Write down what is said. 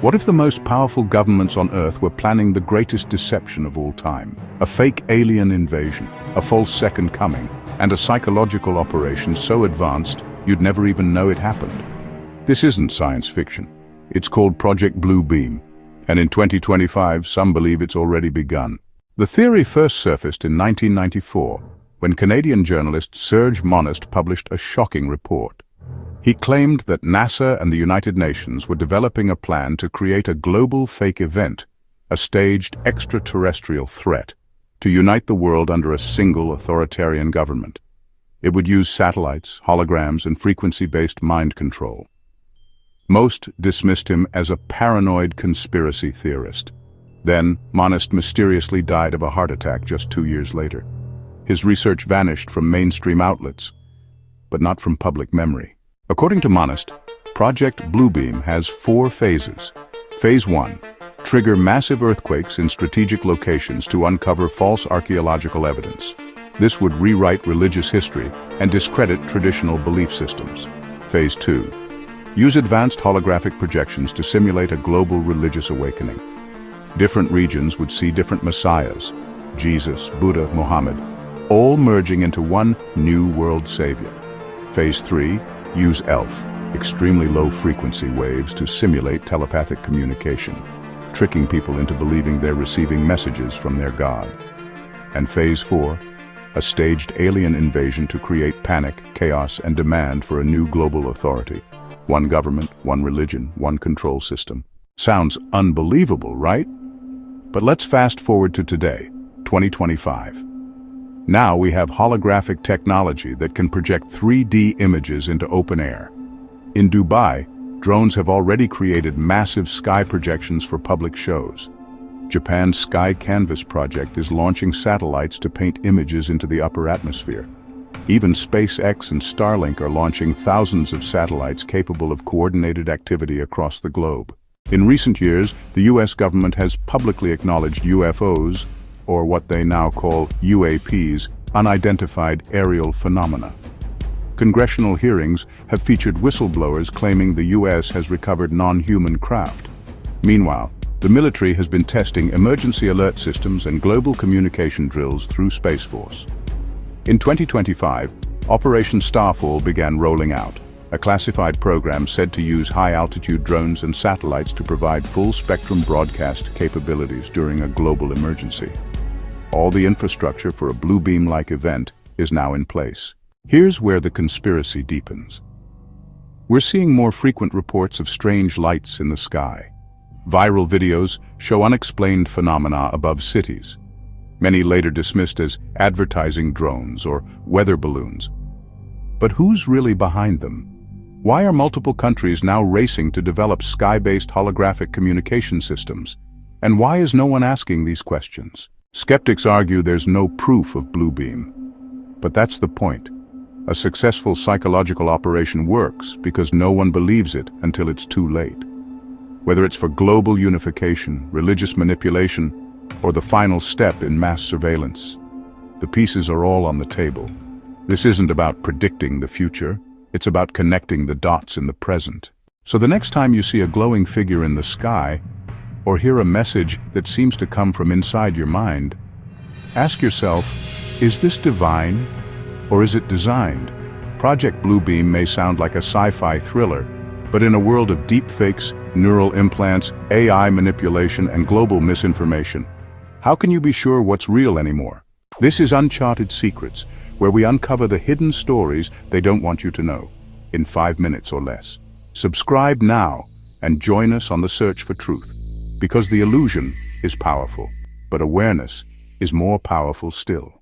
What if the most powerful governments on Earth were planning the greatest deception of all time? A fake alien invasion, a false second coming, and a psychological operation so advanced you'd never even know it happened. This isn't science fiction. It's called Projekt Blue Beam, and in 2025 some believe it's already begun. The theory first surfaced in 1994 when Canadian journalist Serge Monast published a shocking report. He claimed that NASA and the United Nations were developing a plan to create a global fake event, a staged extraterrestrial threat, to unite the world under a single authoritarian government. It would use satellites, holograms, and frequency-based mind control. Most dismissed him as a paranoid conspiracy theorist. Then, Monast mysteriously died of a heart attack just 2 years later. His research vanished from mainstream outlets, but not from public memory. According to Monast, Projekt Blue Beam has 4 phases. Phase 1. Trigger massive earthquakes in strategic locations to uncover false archaeological evidence. This would rewrite religious history and discredit traditional belief systems. Phase 2. Use advanced holographic projections to simulate a global religious awakening. Different regions would see different messiahs, Jesus, Buddha, Muhammad, all merging into one new world savior. Phase 3. Use ELF, extremely low-frequency waves, to simulate telepathic communication, tricking people into believing they're receiving messages from their God. And Phase 4, a staged alien invasion to create panic, chaos, and demand for a new global authority. One government, one religion, one control system. Sounds unbelievable, right? But let's fast forward to today, 2025. Now we have holographic technology that can project 3D images into open air. In Dubai, drones have already created massive sky projections for public shows. Japan's Sky Canvas project is launching satellites to paint images into the upper atmosphere. Even SpaceX and Starlink are launching thousands of satellites capable of coordinated activity across the globe. In recent years, the US government has publicly acknowledged UFOs, or what they now call UAPs, unidentified aerial phenomena. Congressional hearings have featured whistleblowers claiming the US has recovered non-human craft. Meanwhile, the military has been testing emergency alert systems and global communication drills through Space Force. In 2025, Operation Starfall began rolling out, a classified program said to use high-altitude drones and satellites to provide full-spectrum broadcast capabilities during a global emergency. All the infrastructure for a Blue Beam-like event is now in place. Here's where the conspiracy deepens. We're seeing more frequent reports of strange lights in the sky. Viral videos show unexplained phenomena above cities, many later dismissed as advertising drones or weather balloons. But who's really behind them? Why are multiple countries now racing to develop sky-based holographic communication systems? And why is no one asking these questions? Skeptics argue there's no proof of Blue Beam. But that's the point. A successful psychological operation works because no one believes it until it's too late. Whether it's for global unification, religious manipulation, or the final step in mass surveillance, the pieces are all on the table. This isn't about predicting the future, it's about connecting the dots in the present. So the next time you see a glowing figure in the sky, or hear a message that seems to come from inside your mind, ask yourself, is this divine, or is it designed? Projekt Blue Beam may sound like a sci-fi thriller, but in a world of deepfakes, neural implants, AI manipulation, and global misinformation, how can you be sure what's real anymore? This is Uncharted Secrets, where we uncover the hidden stories they don't want you to know, in 5 minutes or less. Subscribe now and join us on the search for truth. Because the illusion is powerful, but awareness is more powerful still.